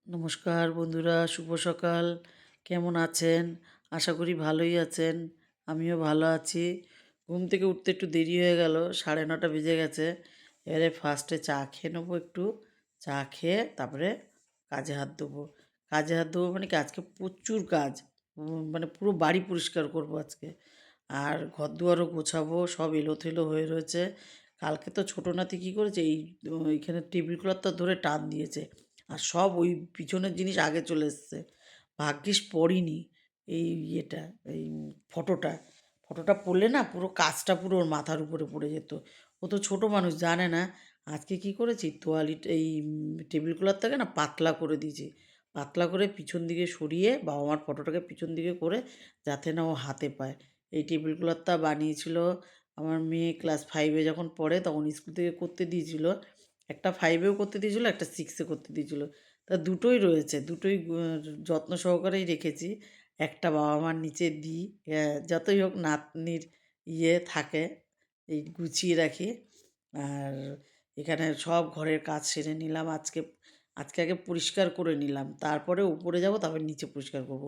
নমস্কার বন্ধুরা, শুভ সকাল। কেমন আছেন? আশা করি ভালোই আছেন। আমিও ভালো আছি। ঘুম থেকে উঠতে একটু দেরি হয়ে গেল, 9:30 বেজে গেছে। এবারে ফার্স্টে চা খেয়ে নেবো একটু। চা খেয়ে তারপরে কাজে হাত দেবো। কাজে হাত দেবো মানে কি, আজকে প্রচুর কাজ। মানে পুরো বাড়ি পরিষ্কার করব আজকে। আর ঘরদুয়ারও গোছাবো, সব এলোথেলো হয়ে রয়েছে। কালকে তো ছোটো নাতি কী করেছে, এইখানে টেবিল ক্লথটা ধরে টান দিয়েছে। আর সব ওই পিছনের জিনিস আগে চলে এসছে। ভাগ্যিস পড়িনি এই ইয়েটা, এই ফটোটা। ফটোটা পড়লে না পুরো কাজটা পুরো ওর মাথার উপরে পড়ে যেত। ও তো ছোটো মানুষ, জানে না। আজকে কী করেছি, এই টেবিল ক্লথটাকে না পাতলা করে দিয়েছি। পাতলা করে পিছন দিকে সরিয়ে বাবা মার ফটোটাকে পিছন দিকে করে, যাতে না ও হাতে পায়। এই টেবিল ক্লথটা বানিয়েছিল আমার মেয়ে ক্লাস 5-এ যখন পড়ে, তখন স্কুল থেকে করতে দিয়েছিল। একটা 5-এও করতে দিয়েছিল, একটা 6-এ করতে দিয়েছিল। তা দুটোই রয়েছে, দুটোই যত্ন সহকারেই রেখেছি। একটা বাবা মার নিচে দিই, যতই হোক নাতনির ইয়ে থাকে, এই গুছিয়ে রাখি। আর এখানে সব ঘরের কাজ সেরে নিলাম আজকে। আজকে আগে পরিষ্কার করে নিলাম, তারপরে উপরে যাব, তারপরে নিচে পরিষ্কার করব।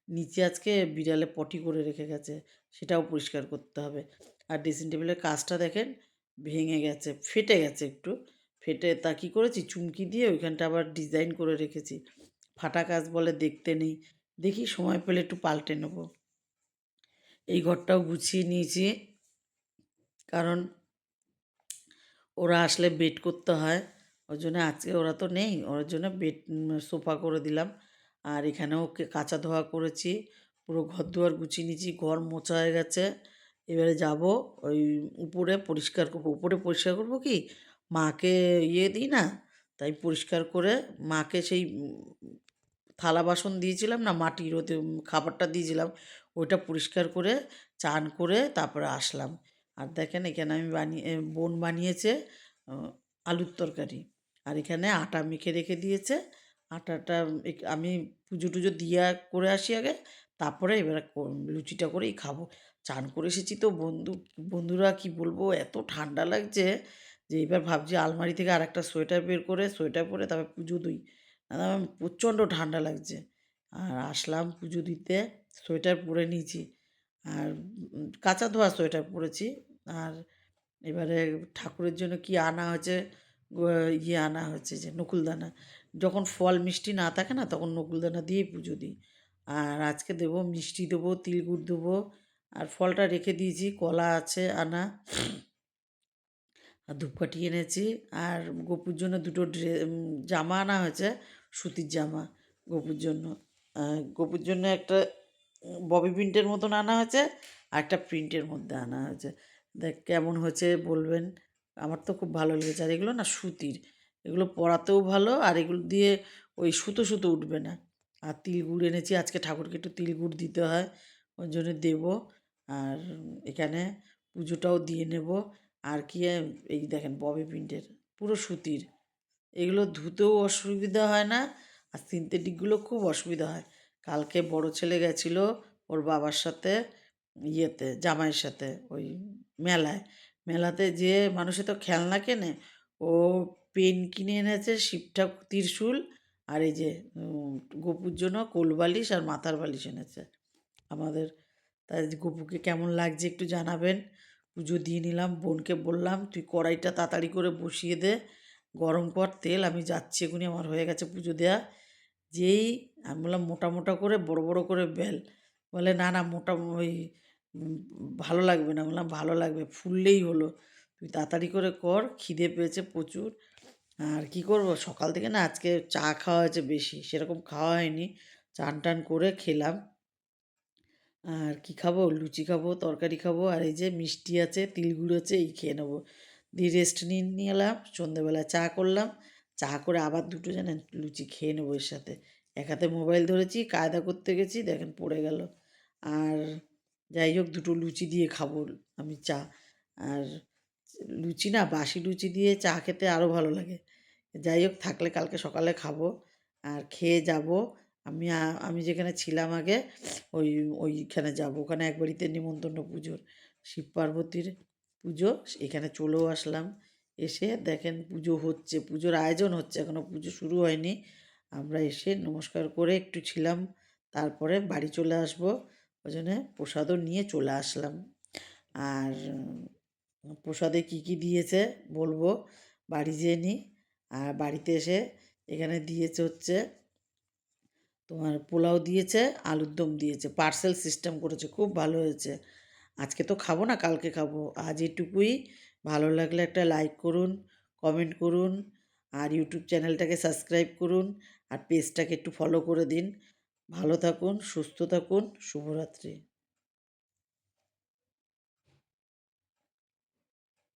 নিচে আজকে বিড়ালে পটি করে রেখে গেছে, সেটাও পরিষ্কার করতে হবে। আর ড্রেসিং টেবিলের কাজটা দেখেন ভেঙে গেছে, ফেটে গেছে একটু। ফেটে তা কী করেছি, চুমকি দিয়ে ওইখানটা আবার ডিজাইন করে রেখেছি। ফাটা কাজ বলে দেখতে নেই। দেখি সময় পেলে একটু পাল্টে নেব। এই ঘরটাও গুছিয়ে নিয়েছি, কারণ ওরা আসলে বেড করতে হয়। ওই জন্য আজকে ওরা তো নেই, ওর জন্য বেড সোফা করে দিলাম। আর এখানেও কাচা ধোয়া করেছি, পুরো ঘরদুয়ার গুছিয়ে নিয়েছি, ঘর মোছা হয়ে গেছে। এবারে যাব ওই উপরে পরিষ্কার করব। উপরে পরিষ্কার করব কি, মাকে ইয়ে দিই না, তাই পরিষ্কার করে মাকে সেই থালা বাসন দিয়েছিলাম না, মাটির ওতে খাবারটা দিয়েছিলাম, ওইটা পরিষ্কার করে চান করে তারপরে আসলাম। আর দেখেন এখানে বোন বানিয়েছে আলুর তরকারি। আর এখানে আটা মেখে রেখে দিয়েছে। আটাটা আমি পুজো টুজো দিয়া করে আসি আগে, তারপরে এবারে লুচিটা করেই খাবো। চান করে এসেছি তো বন্ধুরা, কি বলবো, এত ঠান্ডা লাগছে যে এবার ভাবছি আলমারি থেকে আরেকটা সোয়েটার বের করে সোয়েটার পরে তারপরে পুজো দিই। প্রচণ্ড ঠান্ডা লাগছে। আর আসলাম পুজো দিতে, সোয়েটার পরে নিয়েছি। আর কাঁচা ধোয়া সোয়েটার পরেছি। আর এবারে ঠাকুরের জন্য কি আনা হয়েছে, ইয়ে আনা হয়েছে যে নকুলদানা। যখন ফল মিষ্টি না থাকে না, তখন নকুলদানা দিয়েই পুজো দিই। আর আজকে দেবো মিষ্টি, দেবো তিল গুড় দেবো। আর ফলটা রেখে দিয়েছি, কলা আছে আনা। আর ধূপকাঠি এনেছি। আর গপুর জন্য দুটো জামা আনা হয়েছে, সুতির জামা গপুর জন্য। গপুর জন্য একটা ববি প্রিন্টের মতন আনা হয়েছে, আর একটা প্রিন্টের মধ্যে আনা হয়েছে। দেখ কেমন হয়েছে বলবেন। আমার তো খুব ভালো লেগেছে। আর এগুলো না সুতির, এগুলো পরাতেও ভালো, আর এগুলো দিয়ে ওই সুতো সুতো উঠবে না। আর তিল গুড় এনেছি, আজকে ঠাকুরকে একটু তিল গুড় দিতে হয়, ওই জন্য দেবো। আর এখানে পুজোটাও দিয়ে নেব। আর কি, এই দেখেন ববি প্রিন্টের, পুরো সুতির। এগুলো ধুতেও অসুবিধা হয় না, আর সিনথেটিকগুলো খুব অসুবিধা হয়। কালকে বড় ছেলে গেছিলো ওর বাবার সাথে ইয়েতে, জামাইয়ের সাথে ওই মেলায়। মেলাতে যেয়ে মানুষে তো খেলনা কেনে, ও পেন কিনে এনেছে, শিবঠাক ত্রিশূল, আর এই যে গপুর জন্য কোলবালিশ আর মাথার বালিশ এনেছে আমাদের। তাই গপুকে কেমন লাগছে একটু জানাবেন। পুজো দিয়ে নিলাম, বোনকে বললাম তুই কড়াইটা তাড়াতাড়ি করে বসিয়ে দে, গরম কর তেল, আমি যাচ্ছি এখুনি, আমার হয়ে গেছে পুজো দেওয়া। যেই আমি বললাম মোটা মোটা করে বড় বড় করে বেল, বলে না না মোটা ওই উম, ভালো লাগবে না। বললাম ভালো লাগবে, ফুললেই হলো, তুই তাড়াতাড়ি করে কর, খিদে পেয়েছে প্রচুর। আর কি করব, সকাল থেকে না আজকে চা খাওয়া হয়েছে বেশি, সেরকম খাওয়া হয়নি। চান টান করে খেলাম। আর কি খাবো, লুচি খাবো, তরকারি খাবো, আর এই যে মিষ্টি আছে, তিলগুড় আছে, এই খেয়ে নেবো। দিয়ে রেস্ট নিয়ে নিয়ে এলাম, সন্ধ্যেবেলায় চা করলাম। চা করে আবার দুটো জানেন লুচি খেয়ে নেবো এর সাথে। এক হাতে মোবাইল ধরেছি, কায়দা করতে গেছি, দেখেন পড়ে গেল। আর যাই হোক, দুটো লুচি দিয়ে খাবো আমি চা। আর লুচি না, বাসি লুচি দিয়ে চা খেতে আরও ভালো লাগে। যাই হোক, থাকলে কালকে সকালে খাবো। আর খেয়ে যাব। আমি যেখানে ছিলাম আগে, ওইখানে যাব। ওখানে এক বাড়িতে নিমন্ত্রণ পুজোর, শিব পার্বতীর পুজো। এখানে চলেও আসলাম। এসে দেখেন পুজো হচ্ছে, পুজোর আয়োজন হচ্ছে, এখনও পুজো শুরু হয়নি। আমরা এসে নমস্কার করে একটু ছিলাম, তারপরে বাড়ি চলে আসবো। ওই জন্যে প্রসাদও নিয়ে চলে আসলাম। আর প্রসাদে কী কী দিয়েছে বলবো বাড়ি যেয়ে নিই। আর বাড়িতে এসে এখানে দিয়েছে হচ্ছে তোমার পোলাও দিয়েছে, আলুর দম দিয়েছে, পার্সেল সিস্টেম করেছে, খুব ভালো হয়েছে। আজকে তো খাবো না, কালকে খাবো। আজ এটুকুই। ভালো লাগলে একটা লাইক করুন, কমেন্ট করুন, আর ইউটিউব চ্যানেলটাকে সাবস্ক্রাইব করুন, আর পেজটাকে একটু ফলো করে দিন। ভালো থাকুন, সুস্থ থাকুন, শুভরাত্রি।